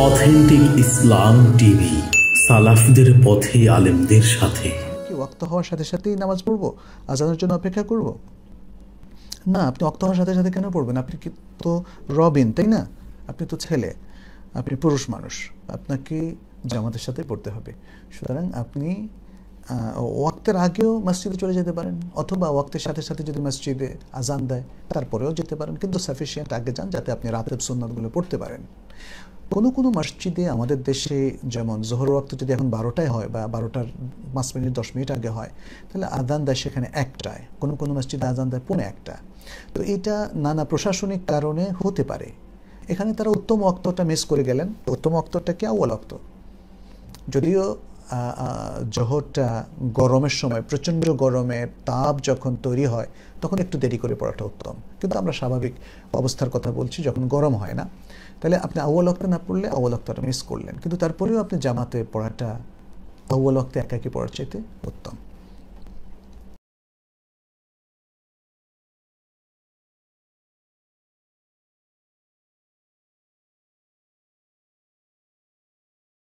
Authentic ইসলাম TV, সালাফদের পথে, আলেমদের সাথে। কি ওয়াক্ত হওয়ার সাথে সাথেই নামাজ পড়বো, আজানের জন্য অপেক্ষা করব? না, আপনি ওয়াক্ত হওয়ার সাথে সাথে কেন পড়বেন? আপনি কি তো রবিন, তাই না? আপনি তো ছেলে, আপনি পুরুষ মানুষ, আপনাকে জামাতের সাথে পড়তে হবে। সুতরাং আপনি ওয়াক্তের আগেও মসজিদে চলে যেতে পারেন, অথবা ওয়াক্তের সাথে সাথে যদি মসজিদে আজান দেয় তারপরেও যেতে পারেন, কিন্তু সাফিসিয়েন্ট আগে যান যাতে আপনি রাতের সুন্নাতগুলো পড়তে পারেন। কোনো কোনো মসজিদে আমাদের দেশে যেমন জোহর ওয়াক্ত যদি এখন 12টায় হয় বা 12টার 5 মিনিট 10 মিনিট আগে হয়, তাহলে আজান দেয় সেখানে 1টায়, কোনো কোনো মসজিদে আজান দেয় 1:45। তো এটা নানা প্রশাসনিক কারণে হতে পারে। এখানে তারা উত্তম ওয়াক্তটা মিস করে গেলেন। উত্তম ওয়াক্তটা কি? আউয়াল ওয়াক্ত। যদিও জোহরটা গরমের সময়, প্রচণ্ড গরমের তাপ যখন তৈরি হয় তখন একটু দেরি করে পড়াটা উত্তম, কিন্তু আমরা স্বাভাবিক অবস্থার কথা বলছি, যখন গরম হয় না। তাহলে আপনি আউয়াল ওয়াক্তে না পড়লে আউয়াল ওয়াক্তটা মিস করলেন, কিন্তু তারপরেও আপনি জামাতে পড়াটা আউয়াল ওয়াক্তে একাকি পড়ার চাইতে উত্তম।